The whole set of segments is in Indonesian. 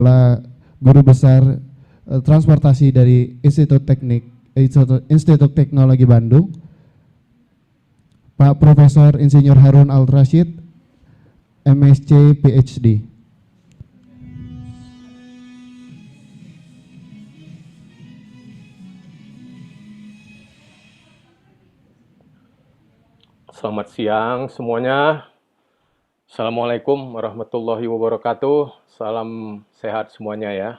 adalah Guru Besar Transportasi dari Institut Teknologi Bandung, Pak Profesor Insinyur Harun Al-Rashid, MSc PhD. Selamat siang semuanya. Assalamualaikum warahmatullahi wabarakatuh. Salam sehat semuanya ya.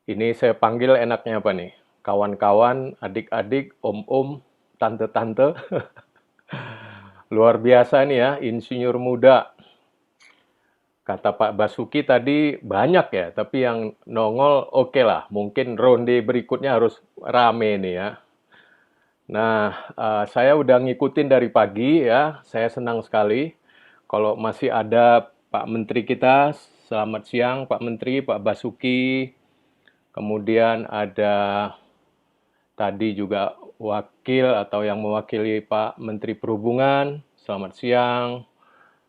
Ini saya panggil enaknya apa nih? Kawan-kawan, adik-adik, om-om, tante-tante. Luar biasa nih ya, insinyur muda. Kata Pak Basuki tadi banyak ya, tapi yang nongol oke lah. Mungkin ronde berikutnya harus rame nih ya. Nah, saya udah ngikutin dari pagi ya, saya senang sekali. Kalau masih ada Pak Menteri kita, selamat siang Pak Menteri, Pak Basuki. Kemudian ada tadi juga wakil atau yang mewakili Pak Menteri Perhubungan, selamat siang.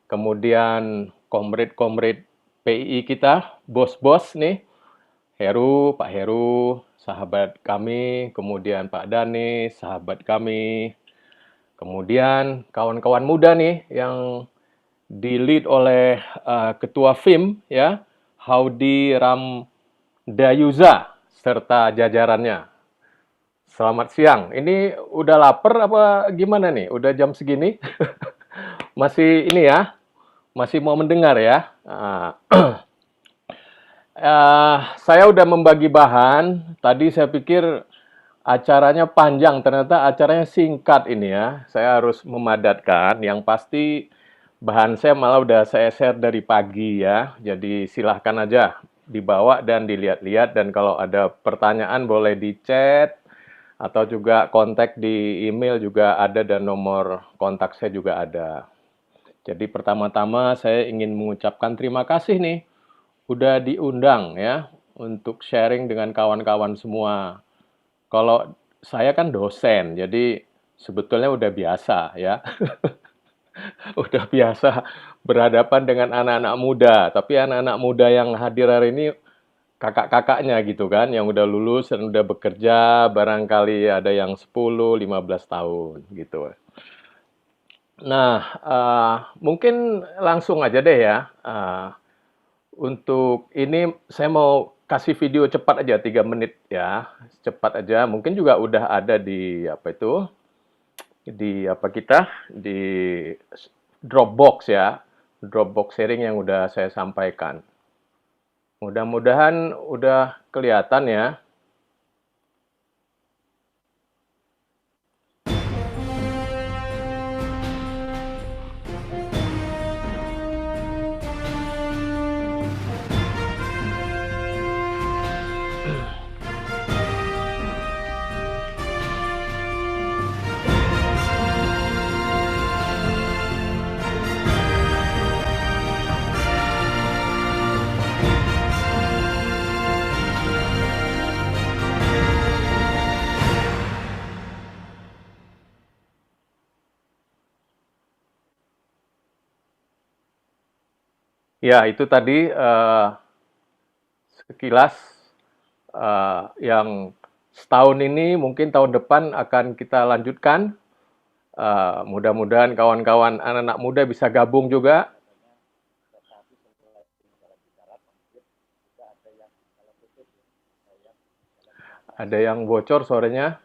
Kemudian komrade-komrade PII kita, bos-bos nih, Heru, Pak Heru, sahabat kami, kemudian Pak Danis, sahabat kami, kemudian kawan-kawan muda nih yang di-lead oleh Ketua FIM ya, Haudi Ramdayuza serta jajarannya. Selamat siang. Ini udah lapar apa gimana nih? Udah jam segini? Masih ini ya? Masih mau mendengar ya? Saya udah membagi bahan. Tadi saya pikir acaranya panjang, ternyata acaranya singkat ini ya. Saya harus memadatkan. Yang pasti bahan saya malah udah saya share dari pagi ya. Jadi silahkan aja dibawa dan dilihat-lihat. Dan kalau ada pertanyaan boleh di chat. Atau juga kontak di email juga ada dan nomor kontak saya juga ada. Jadi pertama-tama saya ingin mengucapkan terima kasih nih. Udah diundang ya untuk sharing dengan kawan-kawan semua. Kalau saya kan dosen, jadi sebetulnya udah biasa ya. Udah biasa berhadapan dengan anak-anak muda. Tapi anak-anak muda yang hadir hari ini kakak-kakaknya gitu kan, yang udah lulus dan udah bekerja, barangkali ada yang 10, 15 tahun gitu. Nah, mungkin langsung aja deh ya. Untuk ini saya mau kasih video cepat aja 3 menit ya. Cepat aja. Mungkin juga udah ada di apa itu? Di apa kita? Di Dropbox ya. Dropbox sharing yang udah saya sampaikan. Mudah-mudahan udah kelihatan ya. Ya, itu tadi sekilas yang setahun ini mungkin tahun depan akan kita lanjutkan. Mudah-mudahan kawan-kawan anak-anak muda bisa gabung juga. Ada yang bocor suaranya.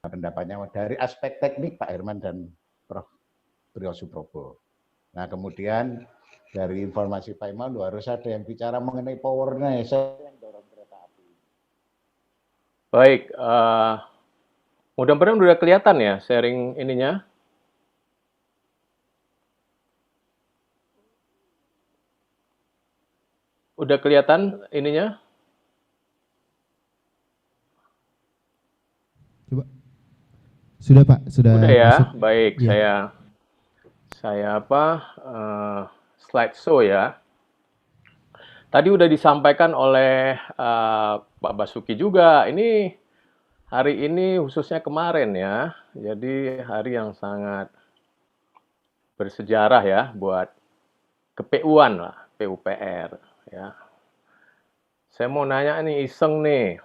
Pendapatnya dari aspek teknik Pak Herman dan Prof. Priyo Suprobo. Nah kemudian dari informasi Pak Imam harus ada yang bicara mengenai powernya. Saya yang dorong kereta api. Baik, mudah-mudahan udah kelihatan ya sharing ininya. Udah kelihatan ininya? Coba. Sudah Pak, sudah Udah ya, masuk. baik. Ya. Saya slideshow ya. Tadi udah disampaikan oleh Pak Basuki juga. Ini hari ini khususnya kemarin ya, jadi hari yang sangat bersejarah ya buat KPU-an lah, PUPR ya. Saya mau nanya nih, iseng nih,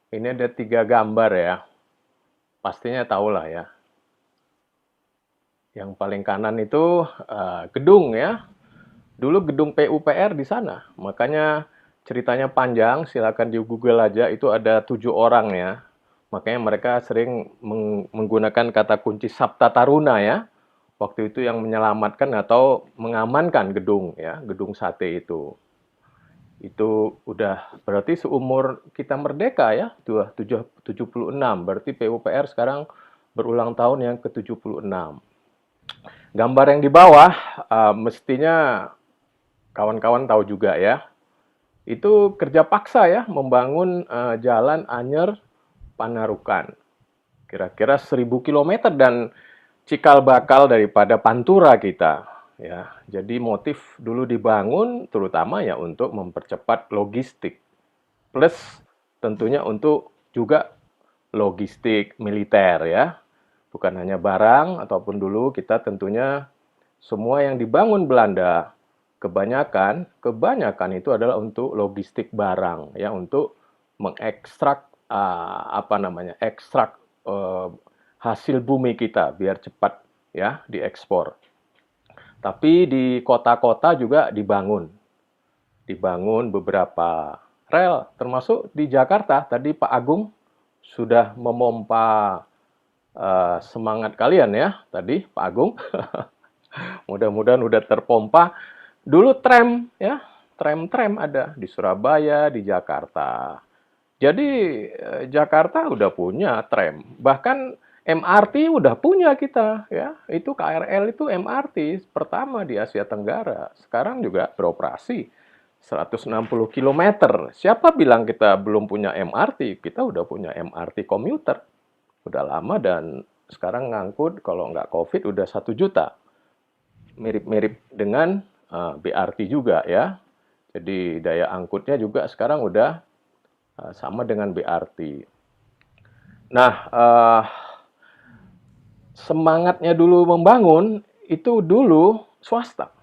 ini ada 3 gambar ya, pastinya tahu lah ya. Yang paling kanan itu gedung ya, dulu gedung PUPR di sana, makanya ceritanya panjang, silakan di Google aja, itu ada 7 orang ya. Makanya mereka sering menggunakan kata kunci Sabta Taruna ya. Waktu itu yang menyelamatkan atau mengamankan gedung ya, gedung sate itu. Itu udah berarti seumur kita merdeka ya, 76. Berarti PUPR sekarang berulang tahun yang ke-76. Gambar yang di bawah mestinya kawan-kawan tahu juga ya. Itu kerja paksa ya membangun jalan Anyer Panarukan. Kira-kira 1000 kilometer dan cikal bakal daripada Pantura kita ya. Jadi motif dulu dibangun terutama ya untuk mempercepat logistik. Plus tentunya untuk juga logistik militer ya. Bukan hanya barang ataupun dulu kita tentunya semua yang dibangun Belanda kebanyakan itu adalah untuk logistik barang ya, untuk mengekstrak ekstrak hasil bumi kita biar cepat ya diekspor. Tapi di kota-kota juga dibangun beberapa rel, termasuk di Jakarta. Tadi Pak Agung sudah memompa semangat kalian ya, tadi Pak Agung. Mudah-mudahan udah terpompa. Dulu tram ya, tram ada di Surabaya, di Jakarta. Jadi Jakarta udah punya tram, bahkan MRT udah punya kita ya. Itu KRL itu MRT pertama di Asia Tenggara. Sekarang juga beroperasi 160 kilometer. Siapa bilang kita belum punya MRT? Kita udah punya MRT komuter. Udah lama dan sekarang ngangkut kalau nggak COVID udah 1 juta. Mirip-mirip dengan BRT juga ya. Jadi daya angkutnya juga sekarang udah sama dengan BRT. Nah, semangatnya dulu membangun itu dulu swasta.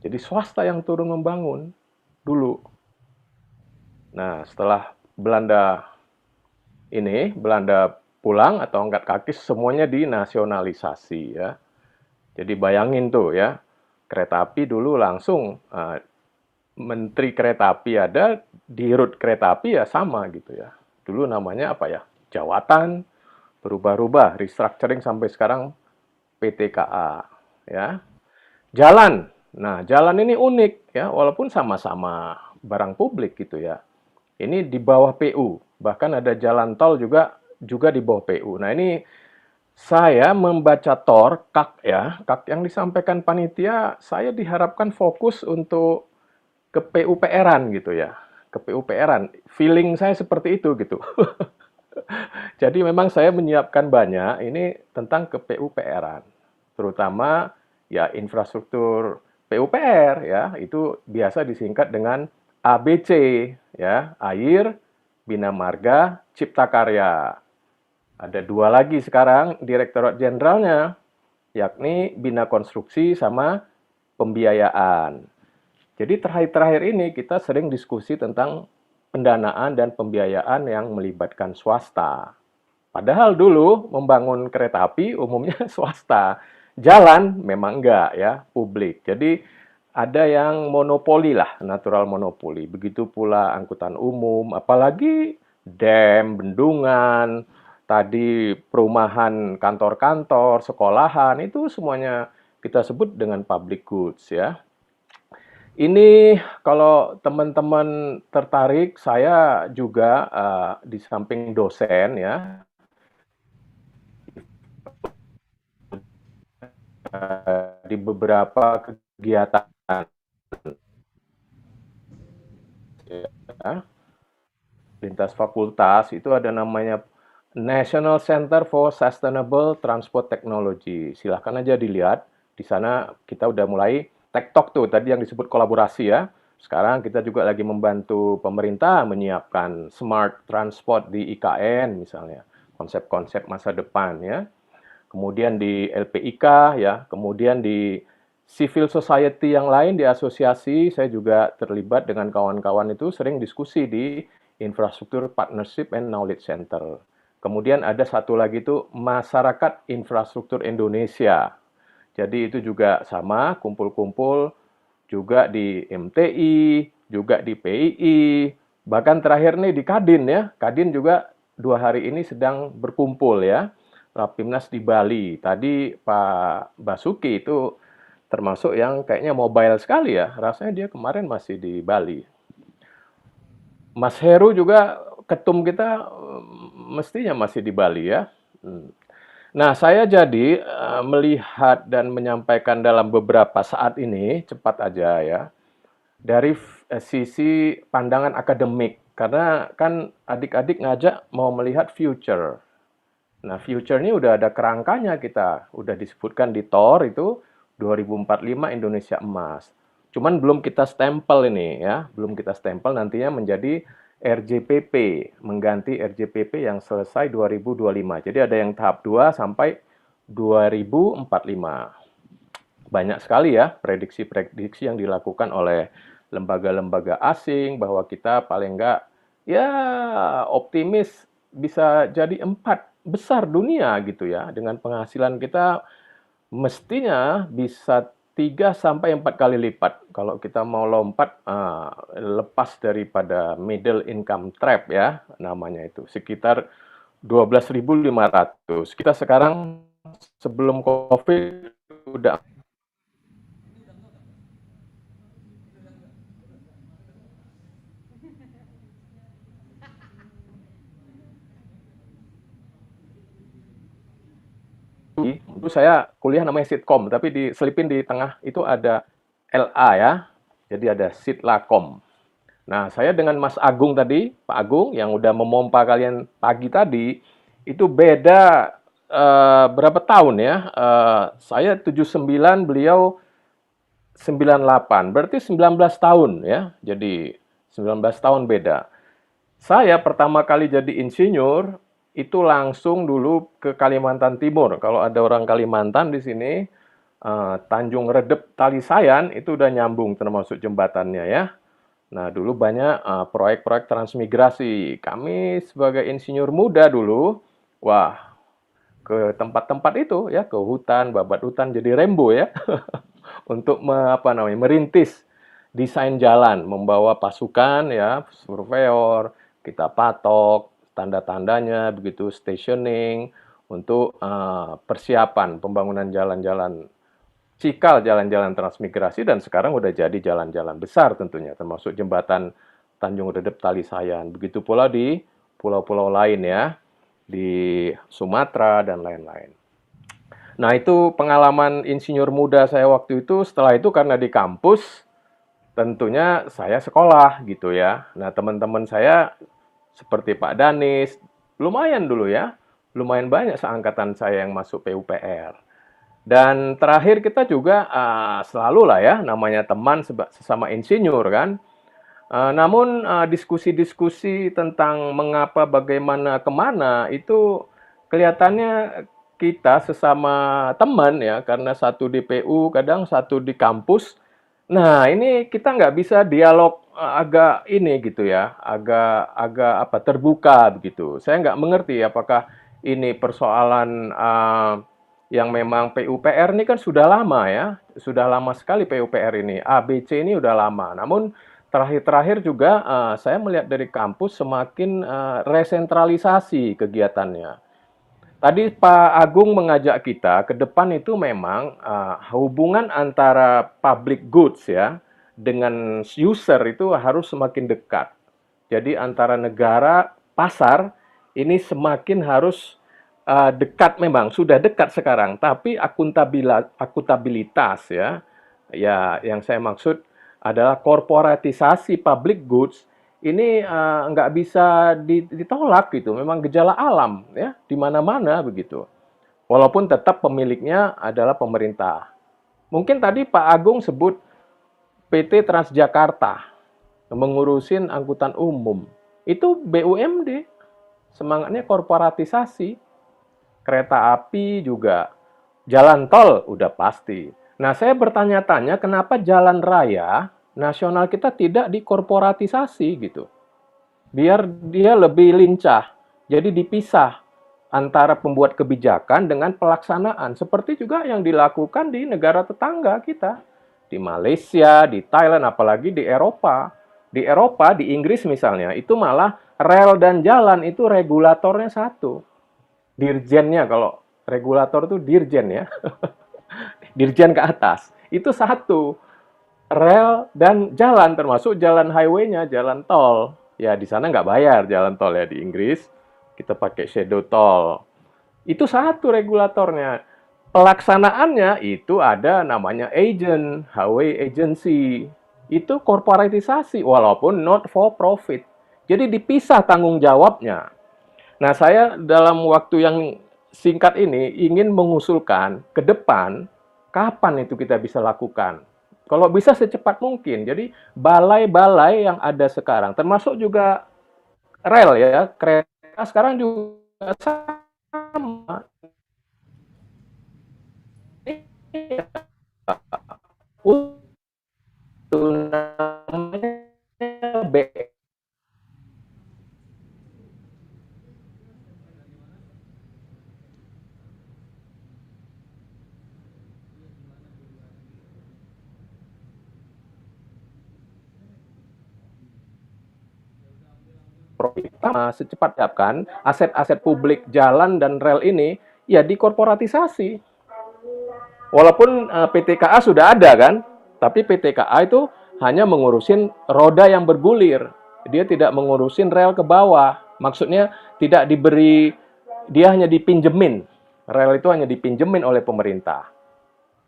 Jadi swasta yang turun membangun dulu. Nah, setelah Belanda pulang atau angkat kaki, semuanya dinasionalisasi ya. Jadi bayangin tuh ya, kereta api dulu langsung menteri kereta api ada, di rut kereta api ya sama gitu ya. Dulu namanya apa ya? Jawatan, berubah-ubah, restructuring sampai sekarang PTKA ya. Jalan. Nah, jalan ini unik ya, walaupun sama-sama barang publik gitu ya. Ini di bawah PU, bahkan ada jalan tol juga di bawah PU. Nah, ini saya membaca KAK ya, KAK yang disampaikan panitia, saya diharapkan fokus untuk ke PUPR-an gitu ya, ke PUPR-an. Feeling saya seperti itu gitu. Jadi memang saya menyiapkan banyak ini tentang ke PUPR-an, terutama ya infrastruktur PUPR ya, itu biasa disingkat dengan ABC ya, Air, Bina Marga, Cipta Karya. Ada 2 lagi sekarang Direktorat Jenderalnya, yakni Bina Konstruksi sama Pembiayaan. Jadi terakhir-terakhir ini kita sering diskusi tentang pendanaan dan pembiayaan yang melibatkan swasta. Padahal dulu membangun kereta api umumnya swasta. Jalan memang enggak ya, publik. Jadi ada yang monopoli lah, natural monopoli. Begitu pula angkutan umum, apalagi dam, bendungan, tadi perumahan, kantor-kantor, sekolahan, itu semuanya kita sebut dengan public goods ya. Ini kalau teman-teman tertarik, saya juga di samping dosen ya, di beberapa kegiatan ya, lintas fakultas itu ada namanya National Center for Sustainable Transport Technology. Silahkan aja dilihat, di sana kita udah mulai TikTok tuh, tadi yang disebut kolaborasi ya. Sekarang kita juga lagi membantu pemerintah menyiapkan smart transport di IKN misalnya, konsep-konsep masa depan ya. Kemudian di LPIK ya, kemudian di civil society yang lain, di asosiasi saya juga terlibat dengan kawan-kawan itu sering diskusi di infrastruktur partnership and knowledge center. Kemudian ada satu lagi itu masyarakat infrastruktur Indonesia. Jadi itu juga sama, kumpul-kumpul juga di MTI, juga di PII, bahkan terakhir nih di Kadin ya. Kadin juga 2 hari ini sedang berkumpul ya. Rapimnas di Bali. Tadi Pak Basuki itu termasuk yang kayaknya mobile sekali ya. Rasanya dia kemarin masih di Bali. Mas Heru juga ketum kita mestinya masih di Bali ya. Nah, saya jadi melihat dan menyampaikan dalam beberapa saat ini, cepat aja ya, dari sisi pandangan akademik. Karena kan adik-adik ngajak mau melihat future. Nah, future ini udah ada kerangkanya kita. Udah disebutkan di TOR itu 2045 Indonesia Emas. Cuman belum kita stempel ini ya, belum kita stempel nantinya menjadi RJPP, mengganti RJPP yang selesai 2025. Jadi ada yang tahap 2 sampai 2045. Banyak sekali ya prediksi-prediksi yang dilakukan oleh lembaga-lembaga asing bahwa kita paling enggak ya optimis bisa jadi 4 besar dunia gitu ya. Dengan penghasilan kita mestinya bisa 3 sampai 4 kali lipat kalau kita mau lompat lepas daripada middle income trap ya namanya itu sekitar 12.500. Kita sekarang sebelum Covid udah itu saya kuliah namanya sitkom, tapi diselipin di tengah itu ada LA ya. Jadi ada sitlakom. Nah, saya dengan Mas Agung tadi, Pak Agung yang udah memompa kalian pagi tadi, itu beda berapa tahun ya? Saya 79, beliau 98. Berarti 19 tahun ya. Jadi 19 tahun beda. Saya pertama kali jadi insinyur itu langsung dulu ke Kalimantan Timur. Kalau ada orang Kalimantan di sini, Tanjung Redep Talisayan itu udah nyambung termasuk jembatannya ya. Nah, dulu banyak proyek-proyek transmigrasi. Kami sebagai insinyur muda dulu, wah, ke tempat-tempat itu ya, ke hutan, babat hutan jadi rembo ya. Untuk merintis desain jalan, membawa pasukan ya, surveyor, kita patok tanda-tandanya, begitu stationing untuk persiapan pembangunan jalan-jalan cikal, jalan-jalan transmigrasi, dan sekarang udah jadi jalan-jalan besar tentunya, termasuk jembatan Tanjung Redep Talisayan. Begitu pula di pulau-pulau lain ya, di Sumatera dan lain-lain. Nah, itu pengalaman insinyur muda saya waktu itu. Setelah itu karena di kampus, tentunya saya sekolah gitu ya. Nah, teman-teman saya seperti Pak Danis, lumayan dulu ya. Lumayan banyak seangkatan saya yang masuk PUPR. Dan terakhir kita juga selalu lah ya, namanya teman sesama insinyur kan. Namun diskusi-diskusi tentang mengapa, bagaimana, kemana, itu kelihatannya kita sesama teman ya, karena satu di PU, kadang satu di kampus. Nah, ini kita nggak bisa dialog agak ini gitu ya, agak apa terbuka begitu. Saya nggak mengerti apakah ini persoalan yang memang PUPR ini kan sudah lama ya, sudah lama sekali PUPR ini, ABC ini udah lama. Namun terakhir-terakhir juga saya melihat dari kampus semakin resentralisasi kegiatannya. Tadi Pak Agung mengajak kita ke depan itu memang hubungan antara public goods ya dengan user itu harus semakin dekat. Jadi antara negara, pasar ini semakin harus dekat, memang sudah dekat sekarang, tapi akuntabilitas ya, ya yang saya maksud adalah korporatisasi public goods ini nggak bisa ditolak gitu. Memang gejala alam ya di mana-mana begitu. Walaupun tetap pemiliknya adalah pemerintah. Mungkin tadi Pak Agung sebut PT Transjakarta mengurusin angkutan umum. Itu BUMD. Semangatnya korporatisasi. Kereta api juga. Jalan tol udah pasti. Nah, saya bertanya-tanya kenapa jalan raya nasional kita tidak dikorporatisasi gitu. Biar dia lebih lincah. Jadi dipisah antara pembuat kebijakan dengan pelaksanaan. Seperti juga yang dilakukan di negara tetangga kita. Di Malaysia, di Thailand, apalagi di Eropa. Di Eropa, di Inggris misalnya, itu malah rel dan jalan itu regulatornya satu. Dirjennya, kalau regulator itu dirjen ya. Dirjen ke atas. Itu satu. Rel dan jalan, termasuk jalan highway-nya, jalan tol. Ya, di sana nggak bayar jalan tol ya di Inggris. Kita pakai shadow toll. Itu satu regulatornya. Pelaksanaannya itu ada namanya agent, highway agency. Itu korporatisasi, walaupun not for profit. Jadi dipisah tanggung jawabnya. Nah, saya dalam waktu yang singkat ini ingin mengusulkan ke depan, kapan itu kita bisa lakukan? Kalau bisa secepat mungkin. Jadi balai-balai yang ada sekarang, termasuk juga rel ya, kereta sekarang juga sama. Itu namanya BE. Pertama, secepat kan aset-aset publik jalan dan rel ini ya dikorporatisasi. Walaupun PT KA sudah ada kan, tapi PT KA itu hanya mengurusin roda yang bergulir. Dia tidak mengurusin rel ke bawah. Maksudnya tidak diberi, dia hanya dipinjemin. Rel itu hanya dipinjemin oleh pemerintah.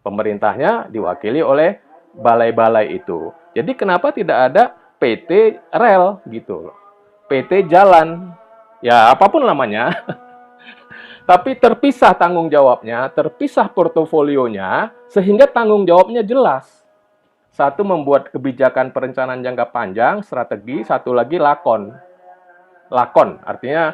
Pemerintahnya diwakili oleh balai-balai itu. Jadi kenapa tidak ada PT rel gitu loh. PT jalan, ya apapun namanya, tapi terpisah tanggung jawabnya, terpisah portofolionya, sehingga tanggung jawabnya jelas. Satu membuat kebijakan perencanaan jangka panjang, strategi, satu lagi lakon. Lakon, artinya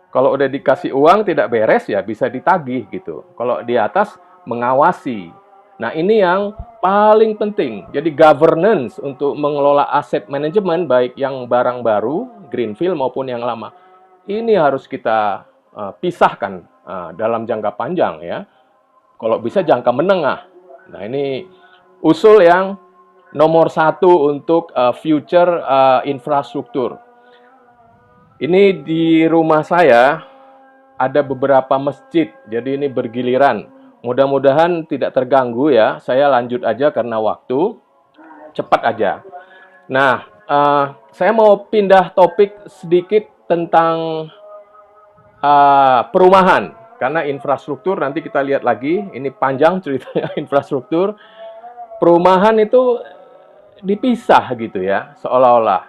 kalau udah dikasih uang tidak beres ya bisa ditagih gitu. Kalau di atas mengawasi. Nah ini yang paling penting. Jadi governance untuk mengelola aset manajemen baik yang barang baru, greenfield maupun yang lama. Ini harus kita pisahkan dalam jangka panjang ya. Kalau bisa jangka menengah. Nah ini usul yang nomor satu untuk future infrastruktur. Ini di rumah saya ada beberapa masjid, jadi ini bergiliran. Mudah-mudahan tidak terganggu ya. Saya lanjut aja karena waktu. Cepat aja. Nah, saya mau pindah topik sedikit tentang perumahan. Karena infrastruktur, nanti kita lihat lagi. Ini panjang ceritanya infrastruktur. Perumahan itu dipisah gitu ya, seolah-olah.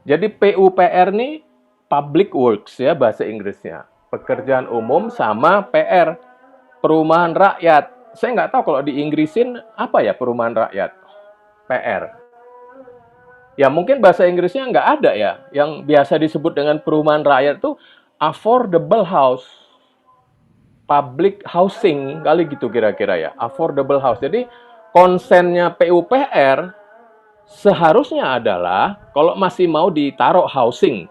Jadi PUPR ini Public Works ya bahasa Inggrisnya. Pekerjaan umum sama PR. Perumahan rakyat. Saya nggak tahu kalau di Inggrisin apa ya perumahan rakyat. PR. Ya mungkin bahasa Inggrisnya nggak ada ya. Yang biasa disebut dengan perumahan rakyat itu affordable house. Public housing, kali gitu kira-kira ya. Affordable house. Jadi konsennya PUPR seharusnya adalah kalau masih mau ditaruh housing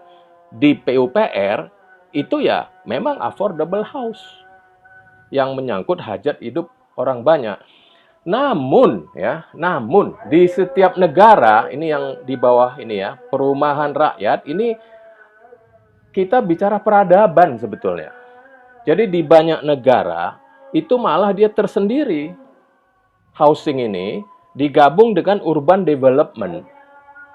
di PUPR, itu ya memang affordable house. Yang menyangkut hajat hidup orang banyak. Namun di setiap negara, ini yang di bawah ini ya, perumahan rakyat, ini kita bicara peradaban sebetulnya. Jadi di banyak negara, itu malah dia tersendiri. Housing ini digabung dengan urban development.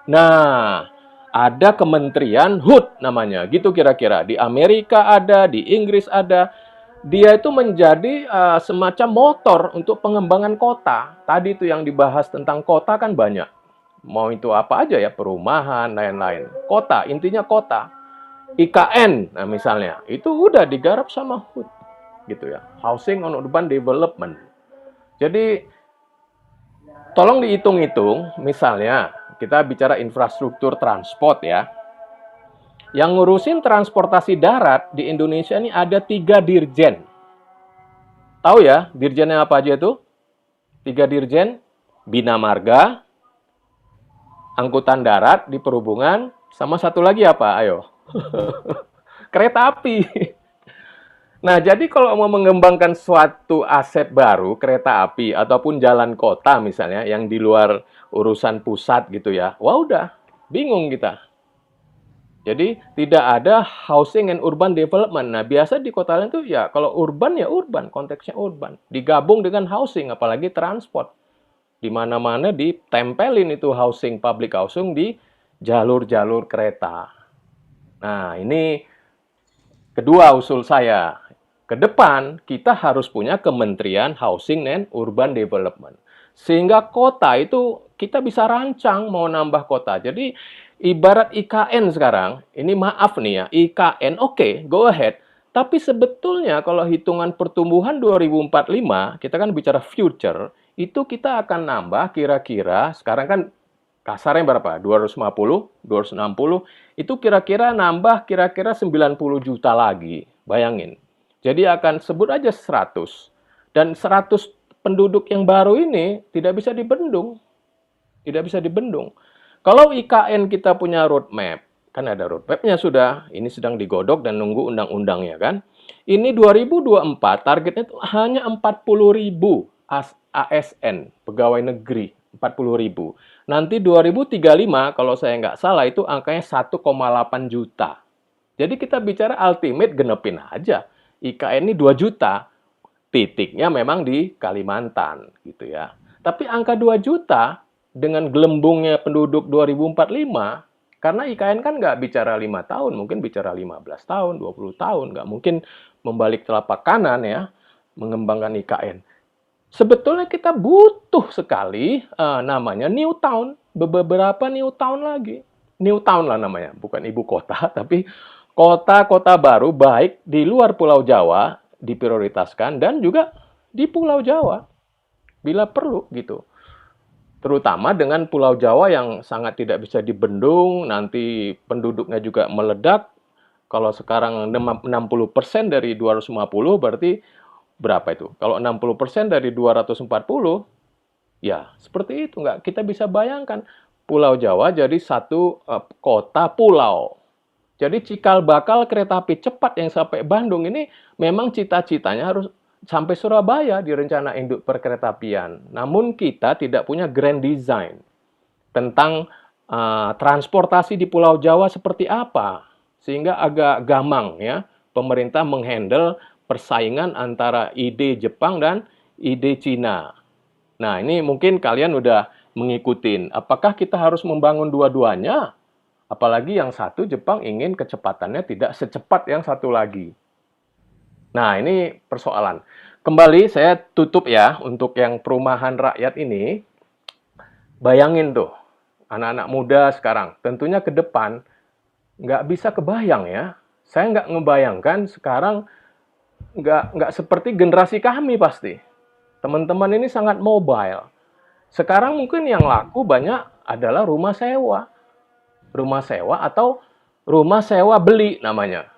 Nah, ada kementerian HUD namanya, gitu kira-kira. Di Amerika ada, di Inggris ada. Dia itu menjadi semacam motor untuk pengembangan kota. Tadi itu yang dibahas tentang kota kan banyak. Mau itu apa aja ya, perumahan, lain-lain. Kota, intinya kota. IKN, nah misalnya, itu udah digarap sama HUD. Gitu ya, Housing on Urban Development. Jadi, Tolong dihitung-hitung, misalnya kita bicara infrastruktur transport ya. Yang ngurusin transportasi darat di Indonesia ini ada 3 dirjen. Tahu ya, dirjennya apa aja tuh? 3 dirjen, Bina Marga, Angkutan Darat di Perhubungan, sama satu lagi apa? Ayo. Kereta api. Nah, jadi kalau mau mengembangkan suatu aset baru, kereta api ataupun jalan kota misalnya yang di luar urusan pusat gitu ya. Wah, udah bingung kita. Jadi tidak ada housing and urban development. Nah, biasa di kota lain tuh ya kalau urban ya urban, konteksnya urban. Digabung dengan housing apalagi transport. Di mana-mana ditempelin itu housing, public housing di jalur-jalur kereta. Nah, ini kedua usul saya. Ke depan, kita harus punya Kementerian Housing and Urban Development. Sehingga kota itu kita bisa rancang mau nambah kota. Jadi, ibarat IKN sekarang, ini maaf nih ya, IKN oke, go ahead. Tapi sebetulnya kalau hitungan pertumbuhan 2045, kita kan bicara future, itu kita akan nambah kira-kira, sekarang kan kasarnya berapa? 250, 260, itu kira-kira nambah kira-kira 90 juta lagi. Bayangin. Jadi akan sebut aja 100. Dan 100 penduduk yang baru ini tidak bisa dibendung. Tidak bisa dibendung. Kalau IKN kita punya roadmap, kan ada roadmap-nya sudah, ini sedang digodok dan nunggu undang-undangnya kan. Ini 2024 targetnya itu hanya 40.000 ASN, pegawai negeri, 40.000. Nanti 2035 kalau saya nggak salah itu angkanya 1,8 juta. Jadi kita bicara ultimate genepin aja. IKN ini 2 juta, titiknya memang di Kalimantan gitu ya. Tapi angka 2 juta dengan gelembungnya penduduk 2045, karena IKN kan nggak bicara 5 tahun, mungkin bicara 15 tahun, 20 tahun, nggak mungkin membalik telapak kanan ya, mengembangkan IKN. Sebetulnya kita butuh sekali namanya new town, beberapa new town lagi. New town lah namanya, bukan ibu kota, tapi kota-kota baru baik di luar Pulau Jawa diprioritaskan dan juga di Pulau Jawa bila perlu gitu. Terutama dengan Pulau Jawa yang sangat tidak bisa dibendung, nanti penduduknya juga meledak. Kalau sekarang 60% dari 250 berarti berapa itu? Kalau 60% dari 240, ya seperti itu. Nggak kita bisa bayangkan Pulau Jawa jadi satu kota pulau. Jadi cikal bakal kereta api cepat yang sampai Bandung ini memang cita-citanya harus sampai Surabaya di rencana induk perkeretaapian. Namun kita tidak punya grand design tentang transportasi di Pulau Jawa seperti apa. Sehingga agak gamang ya pemerintah menghandle persaingan antara ide Jepang dan ide Cina. Nah, ini mungkin kalian udah mengikutin. Apakah kita harus membangun dua-duanya? Apalagi yang satu Jepang ingin kecepatannya tidak secepat yang satu lagi. Nah, ini persoalan. Kembali saya tutup ya untuk yang perumahan rakyat ini. Bayangin tuh, anak-anak muda sekarang. Tentunya ke depan nggak bisa kebayang ya. Saya nggak ngebayangkan sekarang nggak seperti generasi kami pasti. Teman-teman ini sangat mobile. Sekarang mungkin yang laku banyak adalah rumah sewa. Rumah sewa atau rumah sewa beli namanya.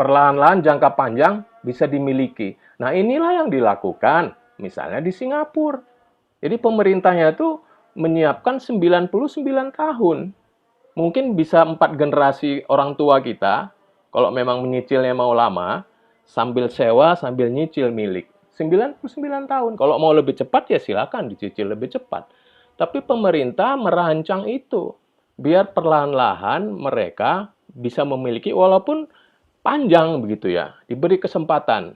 Perlahan-lahan jangka panjang bisa dimiliki. Nah, inilah yang dilakukan misalnya di Singapura. Jadi pemerintahnya itu menyiapkan 99 tahun. Mungkin bisa 4 generasi orang tua kita, kalau memang menyicilnya mau lama, sambil sewa, sambil nyicil milik. 99 tahun. Kalau mau lebih cepat ya silakan dicicil lebih cepat. Tapi pemerintah merancang itu. Biar perlahan-lahan mereka bisa memiliki walaupun panjang begitu ya, diberi kesempatan.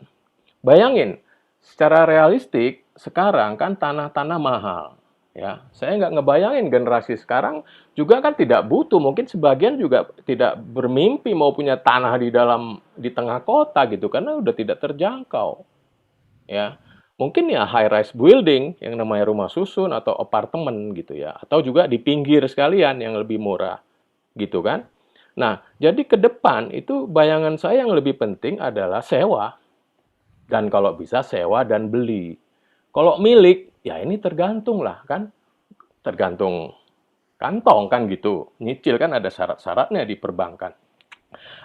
Bayangin, secara realistik sekarang kan tanah-tanah mahal. Ya, saya nggak ngebayangin generasi sekarang juga kan tidak butuh, mungkin sebagian juga tidak bermimpi mau punya tanah di tengah kota gitu karena udah tidak terjangkau. Ya. Mungkin ya high rise building yang namanya rumah susun atau apartemen gitu ya, atau juga di pinggir sekalian yang lebih murah gitu kan. Nah, jadi ke depan itu bayangan saya yang lebih penting adalah sewa. Dan kalau bisa sewa dan beli. Kalau milik, ya ini tergantung lah kan. tergantung kantong kan gitu. Nyicil kan ada syarat-syaratnya di perbankan.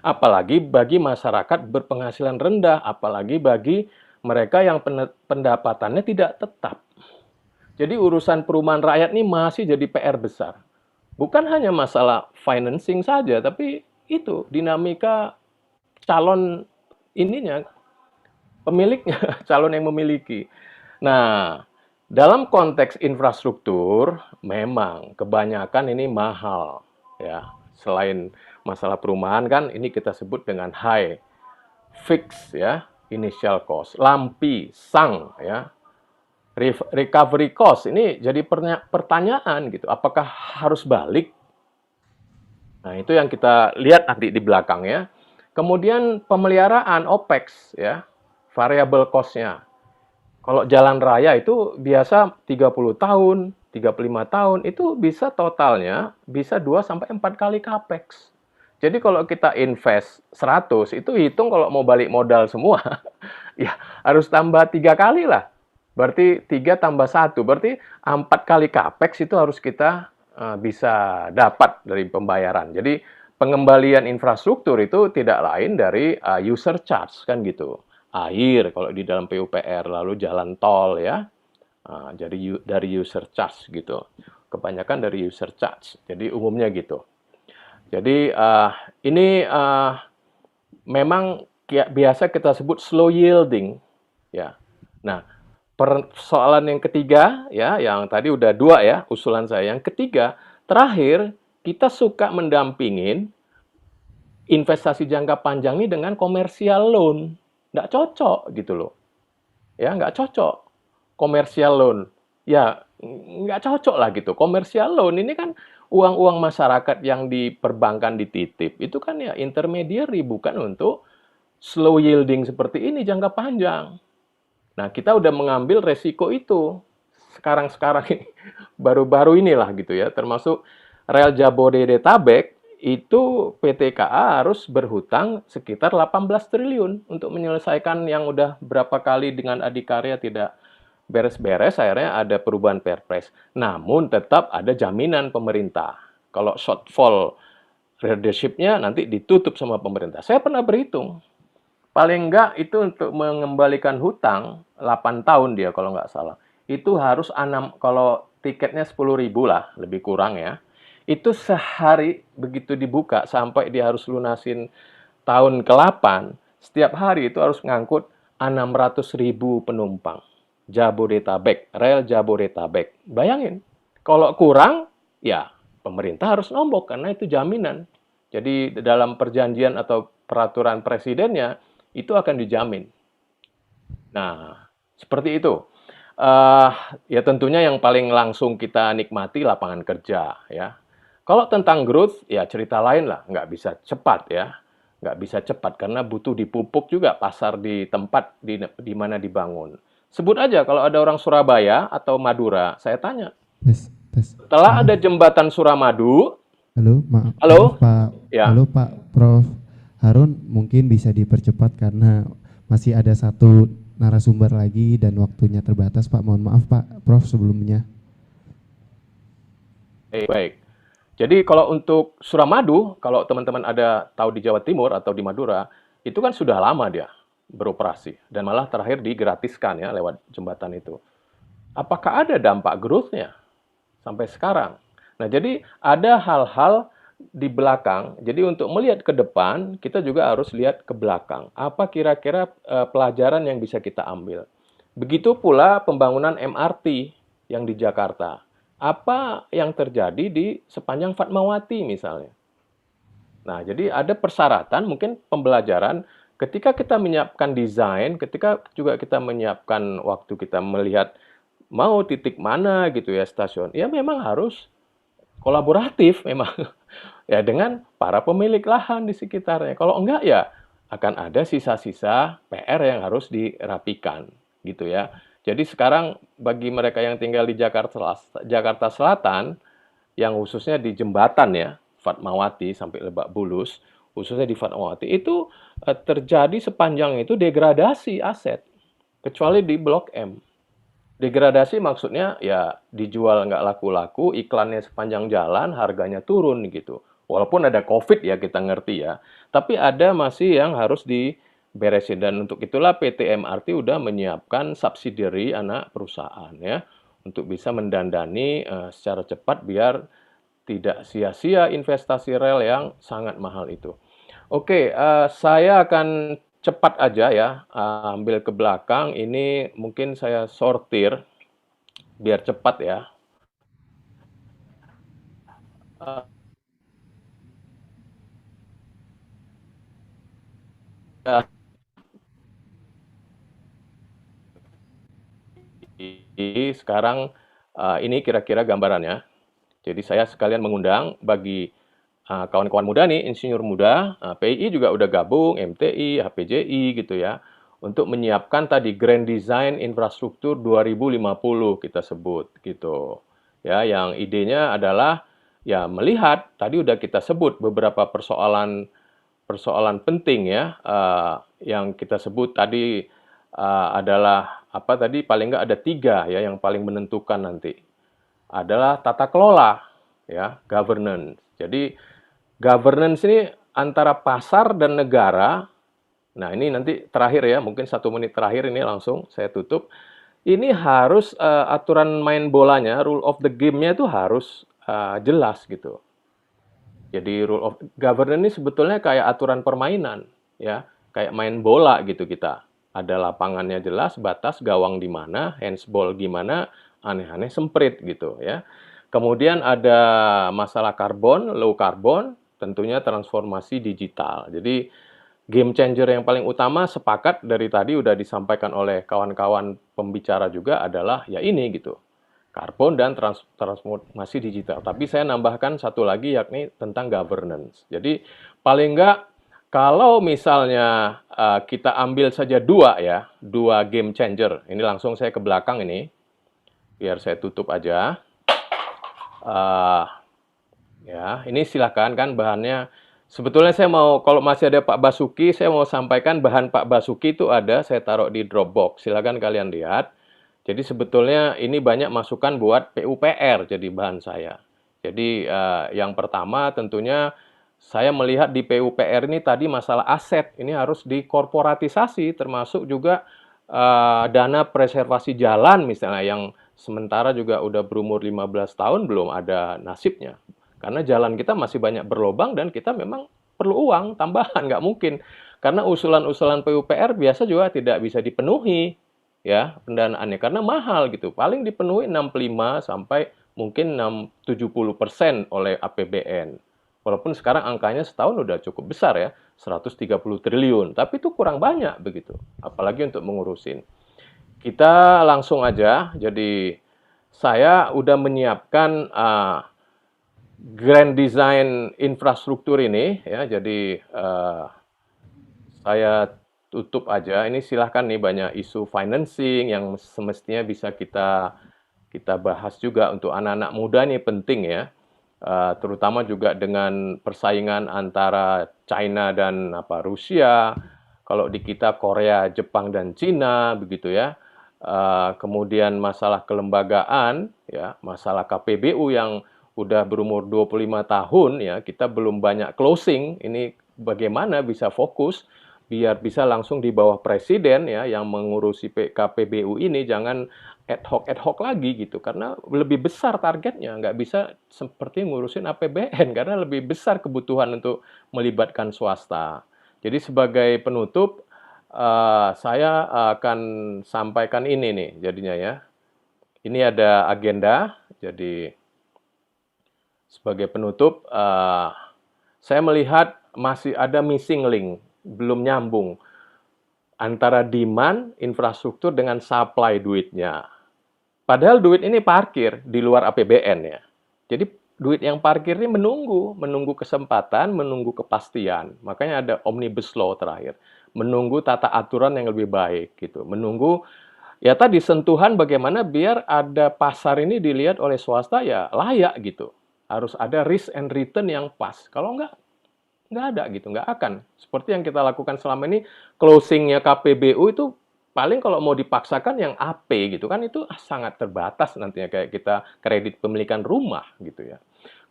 Apalagi bagi masyarakat berpenghasilan rendah, apalagi bagi mereka yang pendapatannya tidak tetap. Jadi urusan perumahan rakyat ini masih jadi PR besar. Bukan hanya masalah financing saja, tapi itu dinamika calon ininya, pemiliknya, calon yang memiliki. Nah, dalam konteks infrastruktur, memang kebanyakan ini mahal, ya. Selain masalah perumahan kan, ini kita sebut dengan high fix, ya, initial cost, lampi, sang, ya, recovery cost. Ini jadi pertanyaan gitu, apakah harus balik? Nah, itu yang kita lihat nanti di belakang ya. Kemudian pemeliharaan OPEX ya, variable cost-nya. Kalau jalan raya itu biasa 30 tahun, 35 tahun, itu bisa totalnya bisa 2 sampai 4 kali capex. Jadi kalau kita invest 100, itu hitung kalau mau balik modal semua, ya harus tambah 3 kali lah. Berarti 3 tambah 1, berarti 4 kali capex itu harus kita bisa dapat dari pembayaran. Jadi pengembalian infrastruktur itu tidak lain dari user charge kan gitu. Air kalau di dalam PUPR, lalu jalan tol ya. Jadi dari user charge gitu. Kebanyakan dari user charge. Jadi umumnya gitu. Jadi ini memang biasa kita sebut slow yielding ya. Nah, persoalan yang ketiga ya, yang tadi udah 2 ya usulan saya. Yang ketiga, terakhir kita suka mendampingin investasi jangka panjang ini dengan komersial loan. Nggak cocok gitu loh. Ya, nggak cocok. Komersial loan. Ya, nggak cocok lah gitu. Komersial loan ini kan uang-uang masyarakat yang di perbankan dititip. Itu kan ya intermediary, bukan untuk slow yielding seperti ini jangka panjang. Nah, kita udah mengambil resiko itu. Sekarang-sekarang ini, baru-baru inilah gitu ya. Termasuk Rel Jabodetabek, itu PT KA harus berhutang sekitar 18 triliun untuk menyelesaikan yang udah berapa kali dengan adikarya tidak beres-beres, akhirnya ada perubahan Perpres. Namun tetap ada jaminan pemerintah. Kalau shortfall leadership-nya nanti ditutup sama pemerintah. Saya pernah berhitung. Paling enggak itu untuk mengembalikan hutang, 8 tahun dia kalau nggak salah. Itu harus kalau tiketnya 10.000 lah, lebih kurang ya. Itu sehari begitu dibuka sampai dia harus lunasin tahun ke-8, setiap hari itu harus ngangkut 600.000 penumpang. Jabodetabek, rel Jabodetabek. Bayangin, kalau kurang, ya pemerintah harus nombok karena itu jaminan. Jadi dalam perjanjian atau peraturan presidennya, itu akan dijamin. Nah, seperti itu. Ya tentunya yang paling langsung kita nikmati lapangan kerja ya. Kalau tentang growth, ya cerita lain lah, nggak bisa cepat ya. Nggak bisa cepat karena butuh dipupuk juga pasar di tempat di mana dibangun. Sebut aja kalau ada orang Surabaya atau Madura, saya tanya. Tes. Setelah ada jembatan Suramadu, Halo, maaf, halo? maaf, Pak. Ya. Halo Pak Prof. Harun, mungkin bisa dipercepat karena masih ada satu narasumber lagi dan waktunya terbatas, Pak. Mohon maaf, Pak Prof sebelumnya. Baik. Jadi kalau untuk Suramadu, kalau teman-teman ada tahu di Jawa Timur atau di Madura, itu kan sudah lama dia beroperasi dan malah terakhir digratiskan ya lewat jembatan itu. Apakah ada dampak growth-nya sampai sekarang? Nah, jadi ada hal-hal di belakang. Jadi untuk melihat ke depan, kita juga harus lihat ke belakang. Apa kira-kira pelajaran yang bisa kita ambil? Begitu pula pembangunan MRT yang di Jakarta. Apa yang terjadi di sepanjang Fatmawati misalnya. Nah, jadi ada persyaratan, mungkin pembelajaran ketika kita menyiapkan desain, ketika juga kita menyiapkan waktu kita melihat mau titik mana gitu ya stasiun. Ya memang harus kolaboratif memang ya dengan para pemilik lahan di sekitarnya. Kalau enggak ya akan ada sisa-sisa PR yang harus dirapikan gitu ya. Jadi sekarang bagi mereka yang tinggal di Jakarta Selatan, yang khususnya di jembatan ya, Fatmawati sampai Lebak Bulus, khususnya di Fatmawati, itu terjadi sepanjang itu degradasi aset, kecuali di Blok M. Degradasi maksudnya ya dijual nggak laku-laku, iklannya sepanjang jalan, harganya turun gitu. Walaupun ada COVID ya kita ngerti ya, tapi ada masih yang harus diberesin dan untuk itulah PT MRT udah menyiapkan subsidiary anak perusahaan ya untuk bisa mendandani secara cepat biar tidak sia-sia investasi rel yang sangat mahal itu. Oke, saya akan cepat aja ya, ambil ke belakang. Ini mungkin saya sortir biar cepat ya. Jadi sekarang ini kira-kira gambarannya. Jadi saya sekalian mengundang bagi kawan-kawan muda nih, insinyur muda, PII juga udah gabung, MTI, HPJI gitu ya, untuk menyiapkan tadi Grand Design Infrastruktur 2050 kita sebut gitu. Ya, yang idenya adalah ya melihat tadi udah kita sebut beberapa persoalan persoalan penting ya yang kita sebut tadi adalah apa tadi paling nggak ada tiga ya yang paling menentukan nanti adalah tata kelola ya governance. Jadi governance ini antara pasar dan negara. Nah ini nanti terakhir ya mungkin 1 menit terakhir ini langsung saya tutup. Ini harus aturan main bolanya, rule of the game-nya itu harus jelas gitu. Jadi rule of governance ini sebetulnya kayak aturan permainan, ya, kayak main bola gitu kita. Ada lapangannya jelas, batas gawang di mana, handsball gimana, aneh-aneh semprit gitu ya. Kemudian ada masalah karbon, low carbon, tentunya transformasi digital. Jadi game changer yang paling utama sepakat dari tadi udah disampaikan oleh kawan-kawan pembicara juga adalah ya ini gitu karbon dan transformasi digital. Tapi saya nambahkan satu lagi yakni tentang governance. Jadi paling enggak kalau misalnya kita ambil saja dua ya, dua game changer. Ini langsung saya ke belakang ini, biar saya tutup aja. Ya, ini silakan kan bahannya. Sebetulnya saya mau, kalau masih ada Pak Basuki, saya mau sampaikan bahan Pak Basuki itu ada, saya taruh di Dropbox. Silakan kalian lihat. Jadi sebetulnya ini banyak masukan buat PUPR jadi bahan saya. Jadi yang pertama tentunya saya melihat di PUPR ini tadi masalah aset ini harus dikorporatisasi termasuk juga dana preservasi jalan misalnya yang sementara juga udah berumur 15 tahun belum ada nasibnya. Karena jalan kita masih banyak berlobang dan kita memang perlu uang tambahan, nggak mungkin. Karena usulan-usulan PUPR biasa juga tidak bisa dipenuhi ya pendanaannya karena mahal gitu. Paling dipenuhi 65 sampai mungkin 70% oleh APBN. Walaupun sekarang angkanya setahun udah cukup besar ya, 130 triliun. Tapi itu kurang banyak begitu. Apalagi untuk mengurusin. Kita langsung aja. Jadi saya udah menyiapkan grand design infrastruktur ini ya. Jadi saya tutup aja. Ini silahkan nih banyak isu financing yang semestinya bisa kita bahas juga untuk anak-anak muda nih penting ya. Terutama juga dengan persaingan antara China dan Rusia. Kalau di kita Korea, Jepang dan Cina begitu ya. Kemudian masalah kelembagaan ya, masalah KPBU yang udah berumur 25 tahun ya, kita belum banyak closing. Ini bagaimana bisa fokus biar bisa langsung di bawah presiden ya yang mengurusi KPBU ini jangan ad hoc lagi gitu karena lebih besar targetnya nggak bisa seperti ngurusin APBN karena lebih besar kebutuhan untuk melibatkan swasta. Jadi sebagai penutup saya akan sampaikan ini nih jadinya ya. Ini ada agenda jadi sebagai penutup saya melihat masih ada missing link belum nyambung antara demand infrastruktur dengan supply duitnya. Padahal duit ini parkir di luar APBN ya. Jadi duit yang parkir ini menunggu kesempatan, menunggu kepastian. Makanya ada omnibus law terakhir, menunggu tata aturan yang lebih baik gitu, menunggu ya tadi sentuhan bagaimana biar ada pasar ini dilihat oleh swasta ya layak gitu. Harus ada risk and return yang pas. Kalau nggak ada gitu, nggak akan. Seperti yang kita lakukan selama ini, closingnya KPBU itu paling kalau mau dipaksakan yang AP gitu kan itu sangat terbatas nantinya kayak kita kredit pemilikan rumah gitu ya.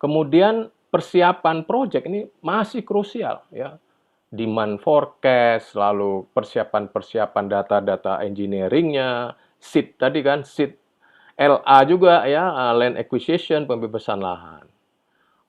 Kemudian persiapan proyek ini masih krusial ya. Demand forecast, lalu persiapan-persiapan data-data engineering-nya, SIT tadi kan, SIT LA juga ya, land acquisition, pembebasan lahan.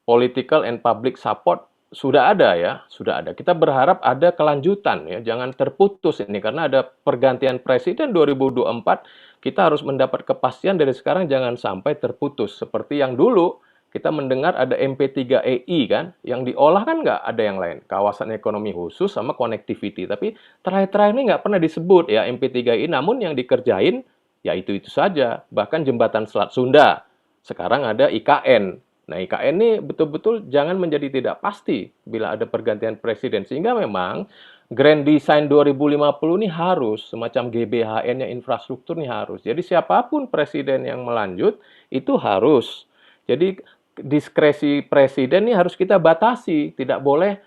Political and public support sudah ada ya, sudah ada. Kita berharap ada kelanjutan ya, jangan terputus ini karena ada pergantian presiden 2024, kita harus mendapat kepastian dari sekarang jangan sampai terputus seperti yang dulu kita mendengar ada MP3EI kan, yang diolah kan nggak ada yang lain, kawasan ekonomi khusus sama connectivity. Tapi terakhir-terakhir ini nggak pernah disebut ya MP3EI, namun yang dikerjain ya itu-itu saja. Bahkan jembatan Selat Sunda, sekarang ada IKN. Nah IKN ini betul-betul jangan menjadi tidak pasti bila ada pergantian presiden. Sehingga memang Grand Design 2050 ini harus, semacam GBHN-nya infrastruktur ini harus. Jadi siapapun presiden yang melanjut, itu harus. Jadi diskresi presiden ini harus kita batasi, tidak boleh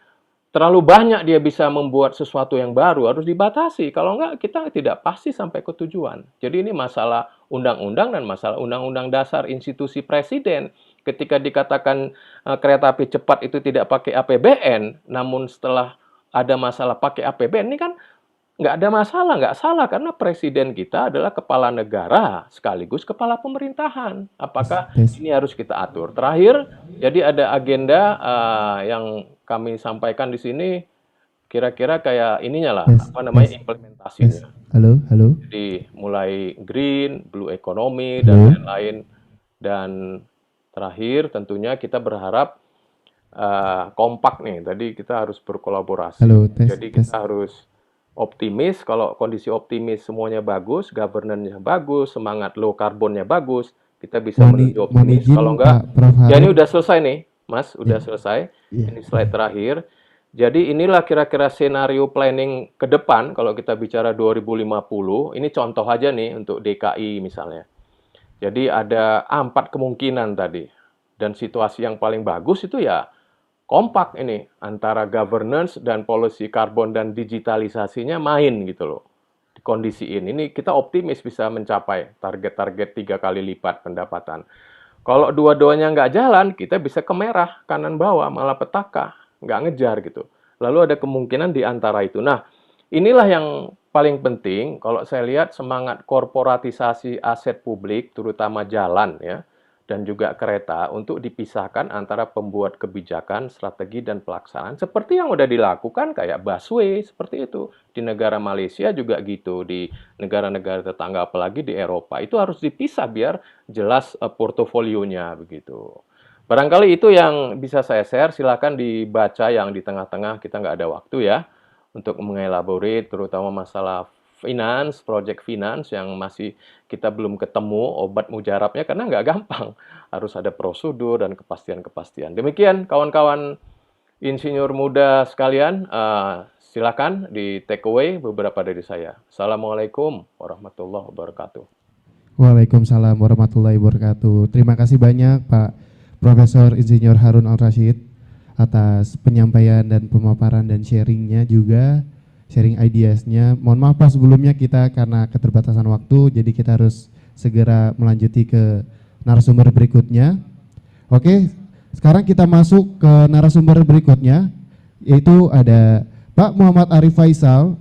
terlalu banyak dia bisa membuat sesuatu yang baru, harus dibatasi. Kalau enggak, kita tidak pasti sampai ke tujuan. Jadi ini masalah undang-undang dan masalah undang-undang dasar institusi presiden. Ketika dikatakan kereta api cepat itu tidak pakai APBN, namun setelah ada masalah pakai APBN, ini kan nggak ada masalah, nggak salah, karena presiden kita adalah kepala negara sekaligus kepala pemerintahan. Apakah ini harus kita atur? Terakhir, jadi ada agenda yang kami sampaikan di sini, kira-kira kayak ininya lah, apa namanya, implementasinya. Halo, halo. Jadi mulai green, blue economy, dan lain-lain. Dan terakhir tentunya kita berharap kompak nih, tadi kita harus berkolaborasi. Halo, Jadi kita harus optimis, kalau kondisi optimis semuanya bagus, governance-nya bagus, semangat low carbonnya bagus, kita bisa menuju optimis. Kalau enggak, ya ini udah selesai nih, Mas, udah selesai. Ini slide terakhir. Jadi inilah kira-kira skenario planning ke depan kalau kita bicara 2050. Ini contoh aja nih untuk DKI misalnya. Jadi ada 4 kemungkinan tadi. Dan situasi yang paling bagus itu ya kompak ini antara governance dan policy karbon dan digitalisasinya main gitu loh. Di kondisi ini kita optimis bisa mencapai target-target 3 kali lipat pendapatan. Kalau dua-duanya nggak jalan, kita bisa ke merah, kanan bawah, malah petaka, nggak ngejar gitu. Lalu ada kemungkinan di antara itu. Nah, inilah yang paling penting kalau saya lihat semangat korporatisasi aset publik, terutama jalan ya, dan juga kereta untuk dipisahkan antara pembuat kebijakan, strategi, dan pelaksanaan. Seperti yang udah dilakukan kayak busway, seperti itu. Di negara Malaysia juga gitu, di negara-negara tetangga apalagi di Eropa. Itu harus dipisah biar jelas portofolionya begitu. Barangkali itu yang bisa saya share, silakan dibaca yang di tengah-tengah, kita nggak ada waktu ya, untuk mengelaborate terutama masalah finance, project finance yang masih kita belum ketemu obat mujarabnya karena nggak gampang. Harus ada prosedur dan kepastian-kepastian. Demikian kawan-kawan insinyur muda sekalian, silakan di take away beberapa dari saya. Assalamualaikum warahmatullahi wabarakatuh. Waalaikumsalam warahmatullahi wabarakatuh. Terima kasih banyak Pak Profesor Insinyur Harun Al-Rashid atas penyampaian dan pemaparan dan sharingnya juga. Sharing ideasnya. Mohon maaf Pak sebelumnya kita karena keterbatasan waktu, jadi kita harus segera melanjuti ke narasumber berikutnya. Oke, sekarang kita masuk ke narasumber berikutnya, yaitu ada Pak Muhammad Arif Faisal,